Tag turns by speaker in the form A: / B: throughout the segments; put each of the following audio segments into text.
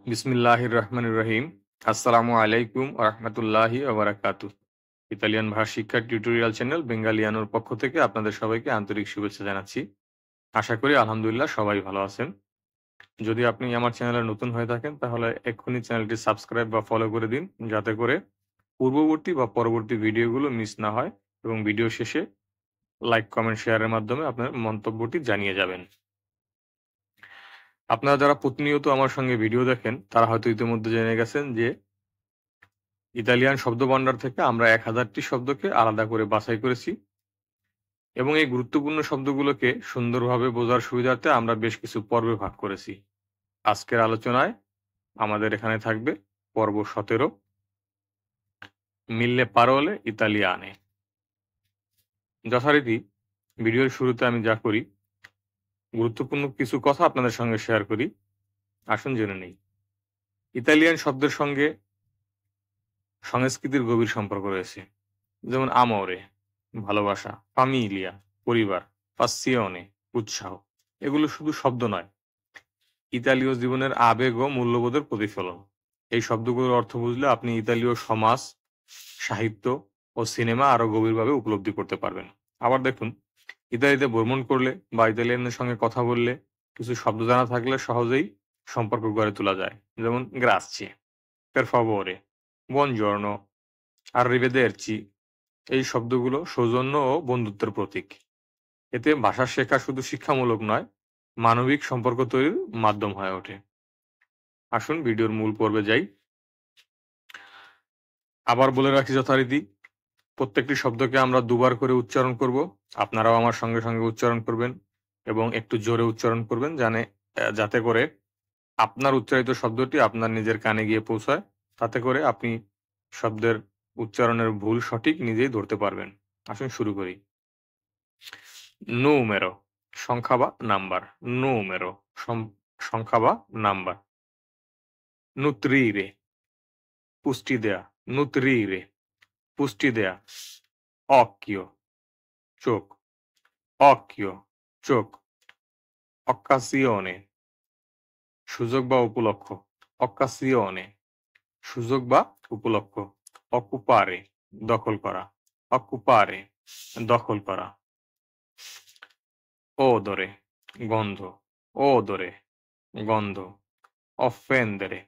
A: বিসমিল্লাহির রহমানির রহিম। আসসালামু আলাইকুম ওয়া রাহমাতুল্লাহি ওয়া বারাকাতুহু। ইতালিয়ান ভাষা শিক্ষার টিউটোরিয়াল চ্যানেল বেঙ্গালিয়ানোর পক্ষ থেকে আপনাদের সবাইকে আন্তরিক শুভেচ্ছা জানাচ্ছি। আশা করি আলহামদুলিল্লাহ সবাই ভালো আছেন। যদি আপনি আমার চ্যানেলে নতুন হয়ে থাকেন তাহলে এক্ষুনি চ্যানেলটি সাবস্ক্রাইব বা ফলো করে দিন, যাতে করে পূর্ববর্তী বা পরবর্তী ভিডিওগুলো মিস না হয় এবং ভিডিও শেষে লাইক, কমেন্ট, শেয়ারের মাধ্যমে আপনার মন্তব্যটি জানিয়ে যাবেন। আপনারা যারা প্রতিনিয়ত আমার সঙ্গে ভিডিও দেখেন তারা হয়তো ইতিমধ্যে জেনে গেছেন যে ইতালিয়ান শব্দভান্ডার থেকে আমরা ১,০০০টি শব্দকে আলাদা করে বাছাই করেছি এবং এই গুরুত্বপূর্ণ শব্দগুলোকে সুন্দরভাবে বোঝার সুবিধার্থে আমরা বেশ কিছু পর্বে ভাগ করেছি। আজকের আলোচনায় আমাদের এখানে থাকবে পর্ব ১৭, মিল্লে পারোলে ইতালিয়ানে। যথারীতি ভিডিওর শুরুতে আমি যা করি, গুরুত্বপূর্ণ কিছু কথা আপনাদের সঙ্গে শেয়ার করি। আসুন জেনে নেই। ইতালিয়ান শব্দের সঙ্গে সংস্কৃতির গভীর সম্পর্ক রয়েছে। যেমন আমোরে ভালোবাসা, ফামিলিয়া পরিবার, পাসিওনে উৎসাহ। এগুলো শুধু শব্দ নয়, ইতালীয় জীবনের আবেগ ও মূল্যবোধের প্রতিফলন। এই শব্দগুলোর অর্থ বুঝলে আপনি ইতালীয় সমাজ, সাহিত্য ও সিনেমা আরো গভীরভাবে উপলব্ধি করতে পারবেন। আবার দেখুন, ইতালিতে ভ্রমণ করলে বা ইতালিয়ানদের সঙ্গে কথা বললে কিছু শব্দ জানা থাকলে সহজেই সম্পর্ক গড়ে তোলা যায়। যেমন গ্রাসচে, পের ফাভোরে, বুনজির্নো, আররিভেদেরচি। এই শব্দগুলো সৌজন্য ও বন্ধুত্বের প্রতীক। এতে ভাষা শেখা শুধু শিক্ষামূলক নয়, মানবিক সম্পর্ক তৈরির মাধ্যম হয়ে ওঠে। আসুন ভিডিওর মূল পর্বে যাই। আবার বলে রাখি যথারীতি, প্রত্যেকটি শব্দকে আমরা দুবার করে উচ্চারণ করব। আপনারাও আমার সঙ্গে সঙ্গে উচ্চারণ করবেন এবং একটু জোরে উচ্চারণ করবেন, যাতে করে আপনার উচ্চারিত শব্দটি আপনার নিজের কানে গিয়ে পৌঁছায়। তাতে করে আপনি শব্দের উচ্চারণের ভুল সঠিক নিজেই ধরতে পারবেন। আসুন শুরু করি। নুমেরো সংখ্যা বা নাম্বার। নুমেরো সংখ্যা বা নাম্বার। নুত্রিরে পুষ্টি দেয়া। নুত্রিরে পুষ্টি দেয়া। অক্কিও চোখ। অক্কিও চোখ। অক্কাসিওনে সুযোগ বা উপলক্ষ। অক্কাসিওনে সুযোগ বা উপলক্ষ। অকুপারে দখল করা। অকুপারে দখল করা। ওদরে গন্ধ। ওদরে গন্ধ। অফেন্দেরে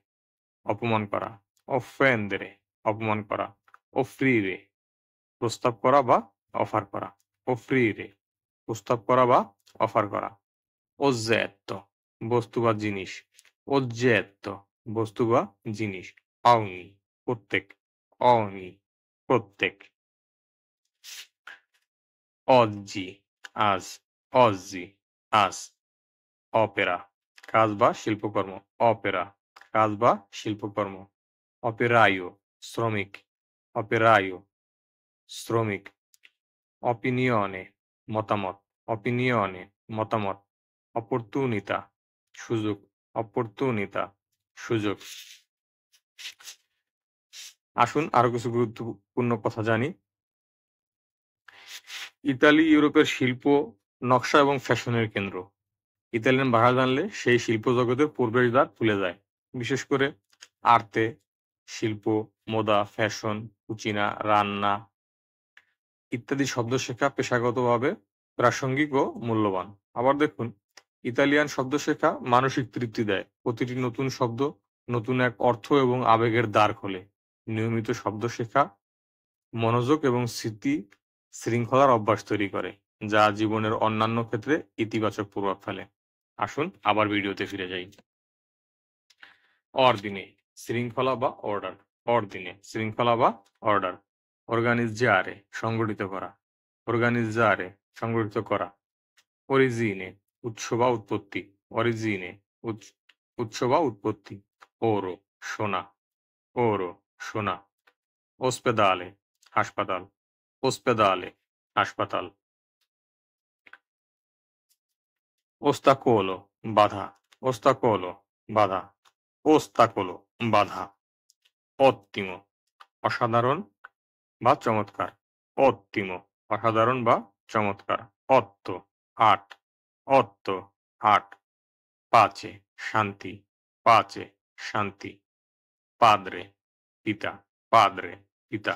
A: অপমান করা। অফেন্দেরে অপমান করা। অফ্রিরে প্রস্তাব করা বা অফার করা। অফ্রিরে প্রস্তাব করা বা অফার করা। ওজ্জেত্ত বস্তু বা জিনিস। ওজ্জেত্ত বস্তু বা জিনিস। অগ্নি প্রত্যেক। অগ্নি প্রত্যেক। অজ্জি আজ। অজ্জি আজ। অপেরা কাজ বা শিল্পকর্ম। অপেরা কাজ বা শিল্পকর্ম। অপেরায়ো শ্রমিক। অপেরায়ো শ্রমিক। অপিনিয়নে মতামত। অপিনিয়নে মতামত। অপরতুনিতা সুযোগ। অপরতুনিতা সুযোগ। আসুন আরো কিছু গুরুত্বপূর্ণ কথা জানি। ইতালি ইউরোপের শিল্প, নকশা এবং ফ্যাশনের কেন্দ্র। ইতালিয়ান ভাষা জানলে সেই শিল্প জগতের প্রবেশদ্বার খুলে যায়। বিশেষ করে আর্তে, শিল্প, মোদা, ফ্যাশন, কুচিনা, রান্না ইত্যাদি শব্দ শেখা পেশাগতভাবে প্রাসঙ্গিক ও মূল্যবান। আবার দেখুন, ইতালিয়ান শব্দ শেখা মানসিক তৃপ্তি দেয়। প্রতিটি নতুন শব্দ নতুন এক অর্থ এবং আবেগের দ্বার খোলে। নিয়মিত শব্দ শেখা মনোযোগ এবং স্মৃতি শৃঙ্খলার অভ্যাস তৈরি করে, যা জীবনের অন্যান্য ক্ষেত্রে ইতিবাচক প্রভাব ফেলে। আসুন আবার ভিডিওতে ফিরে যাই। অর্দিনে শৃঙ্খলা বা অর্ডার। অর্দিনে শৃঙ্খলা বা অর্ডার। অর্গানিজ্জারে সংগঠিত করা। অর্গানিজ্জারে সংগঠিত করা। অরিজিনে উৎস বা উৎপত্তি। অরিজিনে উৎস বা উৎপত্তি। ওরো সোনা। ওরো সোনা। ওস্পেদালে হাসপাতাল। ওস্পেদালে হাসপাতাল। ওস্তাকোলো বাধা। ওস্তাকোলো বাধা। ওস্তাকোলো বাধা। অত্তিম অসাধারণ বা চমৎকার। অত্তিম অসাধারণ বা চমৎকার। অত্ত আট। অত্ত আট। পাচে শান্তি। পাচে শান্তি। পাদ্রে, পিতা। পাদ্রে, পিতা।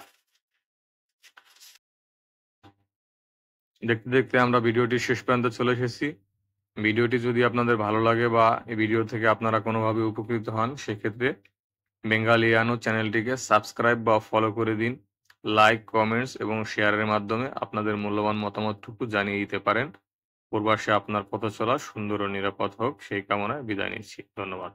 A: দেখতে দেখতে আমরা ভিডিওটির শেষ পর্যন্ত চলে এসেছি। ভিডিওটি যদি আপনাদের ভালো লাগে বা এই ভিডিও থেকে আপনারা কোনোভাবে উপকৃত হন, সেক্ষেত্রে বেঙ্গালিয়ানো চ্যানেলটিকে সাবস্ক্রাইব বা ফলো করে দিন। লাইক, কমেন্টস এবং শেয়ারের মাধ্যমে আপনাদের মূল্যবান মতামতটুকু জানিয়ে দিতে পারেন। প্রবাসে আপনার পথ চলা সুন্দর ও নিরাপদ হোক, সেই কামনায় বিদায় নিচ্ছি। ধন্যবাদ।